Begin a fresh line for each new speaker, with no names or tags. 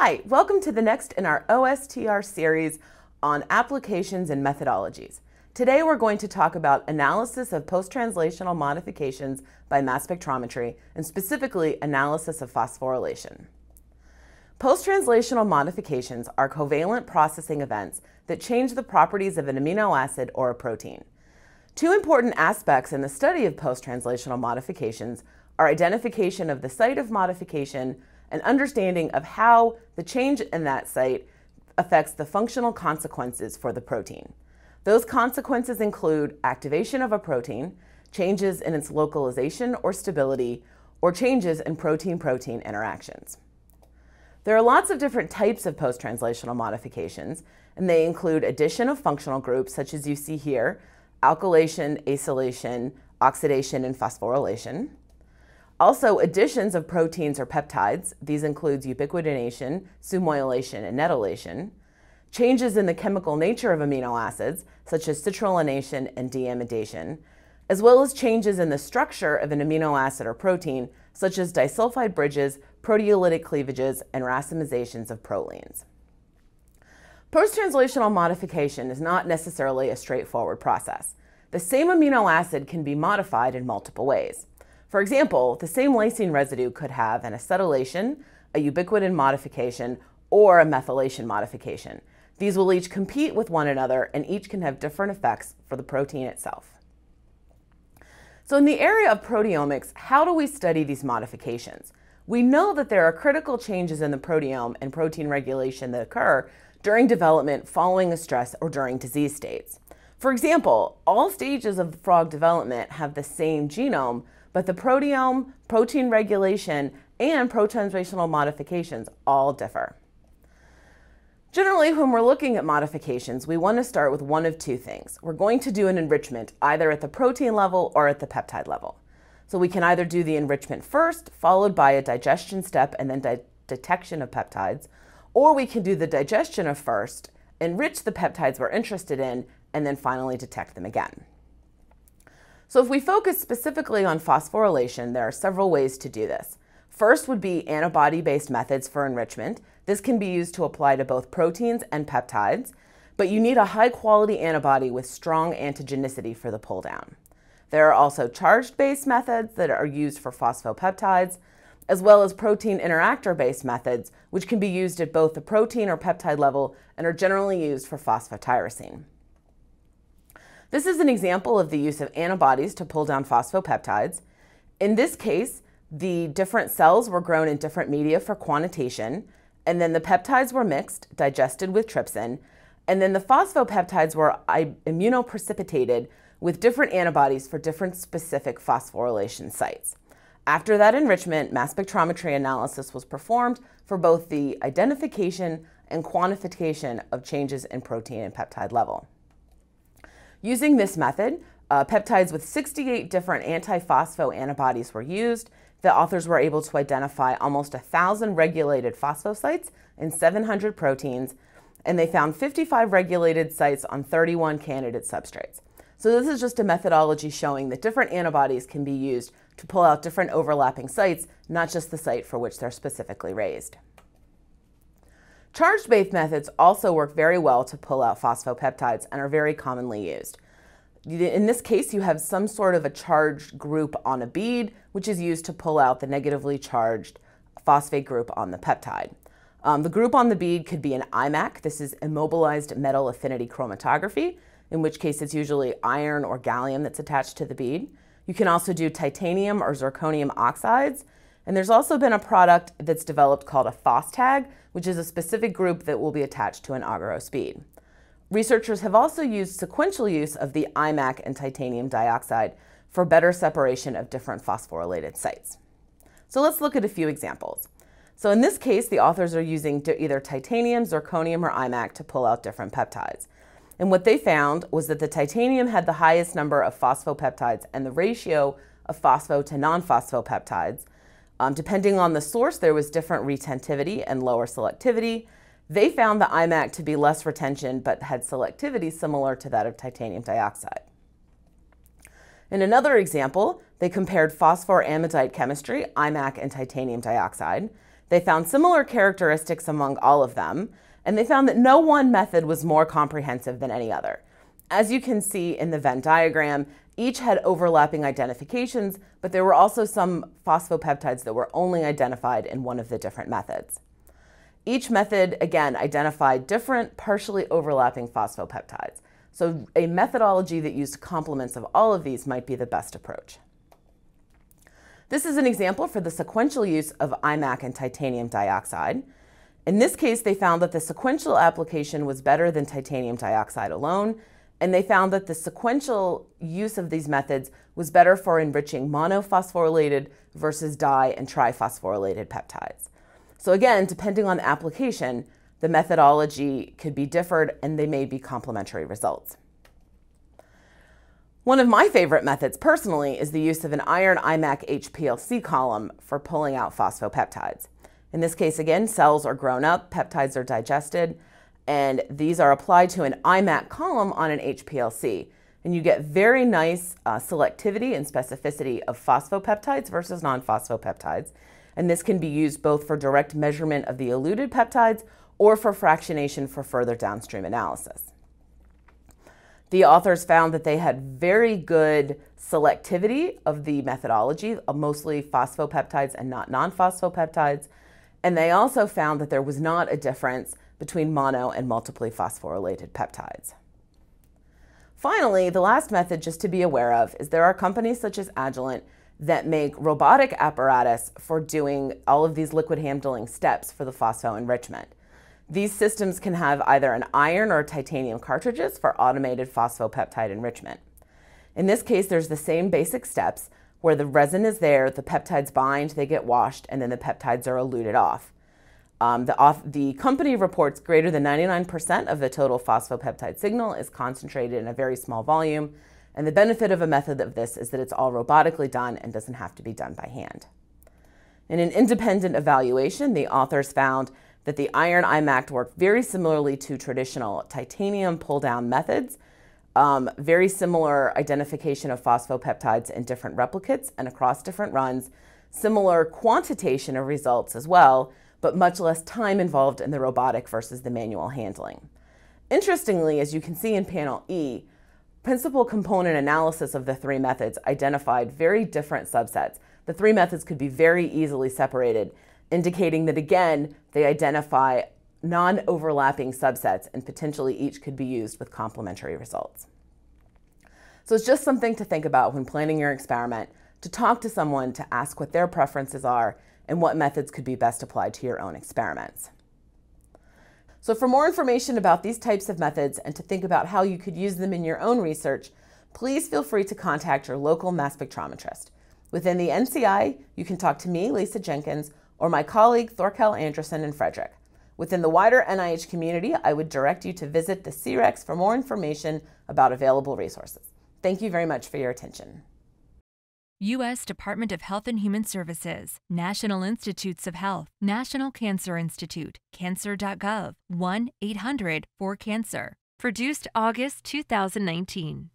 Hi, welcome to the next in our OSTR series on applications and methodologies. Today we're going to talk about analysis of post-translational modifications by mass spectrometry, and specifically analysis of phosphorylation. Post-translational modifications are covalent processing events that change the properties of an amino acid or a protein. Two important aspects in the study of post-translational modifications are identification of the site of modification and understanding of how the change in that site affects the functional consequences for the protein. Those consequences include activation of a protein, changes in its localization or stability, or changes in protein-protein interactions. There are lots of different types of post-translational modifications, and they include addition of functional groups, such as you see here, alkylation, acylation, oxidation, and phosphorylation. Also, additions of proteins or peptides. These include ubiquitination, sumoylation, and netylation. Changes in the chemical nature of amino acids, such as citrullination and deamidation, as well as changes in the structure of an amino acid or protein, such as disulfide bridges, proteolytic cleavages, and racemizations of prolines. Post-translational modification is not necessarily a straightforward process. The same amino acid can be modified in multiple ways. For example, the same lysine residue could have an acetylation, a ubiquitin modification, or a methylation modification. These will each compete with one another, and each can have different effects for the protein itself. So in the area of proteomics, how do we study these modifications? We know that there are critical changes in the proteome and protein regulation that occur during development following a stress or during disease states. For example, all stages of the frog development have the same genome, but the proteome, protein regulation, and post-translational modifications all differ. Generally, when we're looking at modifications, we want to start with one of two things. We're going to do an enrichment either at the protein level or at the peptide level. So we can either do the enrichment first, followed by a digestion step and then detection of peptides, or we can do the digestion of first, enrich the peptides we're interested in, and then finally detect them again. So if we focus specifically on phosphorylation, there are several ways to do this. First would be antibody-based methods for enrichment. This can be used to apply to both proteins and peptides, but you need a high-quality antibody with strong antigenicity for the pull-down. There are also charged-based methods that are used for phosphopeptides, as well as protein interactor-based methods, which can be used at both the protein or peptide level and are generally used for phosphotyrosine. This is an example of the use of antibodies to pull down phosphopeptides. In this case, the different cells were grown in different media for quantitation, and then the peptides were mixed, digested with trypsin, and then the phosphopeptides were immunoprecipitated with different antibodies for different specific phosphorylation sites. After that enrichment, mass spectrometry analysis was performed for both the identification and quantification of changes in protein and peptide level. Using this method, peptides with 68 different AntiPhospho antibodies were used. The authors were able to identify almost 1,000 regulated phosphosites in 700 proteins, and they found 55 regulated sites on 31 candidate substrates. So this is just a methodology showing that different antibodies can be used to pull out different overlapping sites, not just the site for which they're specifically raised. Charge-based methods also work very well to pull out phosphopeptides and are very commonly used. In this case, you have some sort of a charged group on a bead, which is used to pull out the negatively charged phosphate group on the peptide. The group on the bead could be an IMAC. This is immobilized metal affinity chromatography, in which case it's usually iron or gallium that's attached to the bead. You can also do titanium or zirconium oxides. And there's also been a product that's developed called a PhosTag, which is a specific group that will be attached to an agarose bead. Researchers have also used sequential use of the IMAC and titanium dioxide for better separation of different phosphorylated sites. So let's look at a few examples. So in this case, the authors are using either titanium, zirconium, or IMAC to pull out different peptides. And what they found was that the titanium had the highest number of phosphopeptides, and the ratio of phospho to non-phosphopeptides. Depending on the source, there was different retentivity and lower selectivity. They found the IMAC to be less retention, but had selectivity similar to that of titanium dioxide. In another example, they compared phosphoramidite chemistry, IMAC and titanium dioxide. They found similar characteristics among all of them, and they found that no one method was more comprehensive than any other. As you can see in the Venn diagram, each had overlapping identifications, but there were also some phosphopeptides that were only identified in one of the different methods. Each method, again, identified different partially overlapping phosphopeptides. So a methodology that used complements of all of these might be the best approach. This is an example for the sequential use of IMAC and titanium dioxide. In this case, they found that the sequential application was better than titanium dioxide alone, and they found that the sequential use of these methods was better for enriching monophosphorylated versus di- and triphosphorylated peptides. So again, depending on the application, the methodology could be differed and they may be complementary results. One of my favorite methods personally is the use of an iron IMAC HPLC column for pulling out phosphopeptides. In this case, again, cells are grown up, peptides are digested, and these are applied to an IMAC column on an HPLC. And you get very nice selectivity and specificity of phosphopeptides versus non-phosphopeptides. And this can be used both for direct measurement of the eluted peptides or for fractionation for further downstream analysis. The authors found that they had very good selectivity of the methodology, mostly phosphopeptides and not non-phosphopeptides. And they also found that there was not a difference between mono and multiply phosphorylated peptides. Finally, the last method just to be aware of is there are companies such as Agilent that make robotic apparatus for doing all of these liquid handling steps for the phospho enrichment. These systems can have either an iron or titanium cartridges for automated phosphopeptide enrichment. In this case, there's the same basic steps where the resin is there, the peptides bind, they get washed, and then the peptides are eluted off. The company reports greater than 99% of the total phosphopeptide signal is concentrated in a very small volume, and the benefit of a method of this is that it's all robotically done and doesn't have to be done by hand. In an independent evaluation, the authors found that the iron IMAC worked very similarly to traditional titanium pull-down methods, very similar identification of phosphopeptides in different replicates and across different runs, similar quantitation of results as well, but much less time involved in the robotic versus the manual handling. Interestingly, as you can see in panel E, principal component analysis of the three methods identified very different subsets. The three methods could be very easily separated, indicating that, again, they identify non-overlapping subsets and potentially each could be used with complementary results. So it's just something to think about when planning your experiment, to talk to someone to ask what their preferences are and what methods could be best applied to your own experiments. So for more information about these types of methods and to think about how you could use them in your own research, please feel free to contact your local mass spectrometrist. Within the NCI, you can talk to me, Lisa Jenkins, or my colleague Thorkel Anderson in Frederick. Within the wider NIH community, I would direct you to visit the CREX for more information about available resources. Thank you very much for your attention.
U.S. Department of Health and Human Services, National Institutes of Health, National Cancer Institute, cancer.gov, 1-800-4-CANCER. Produced August 2019.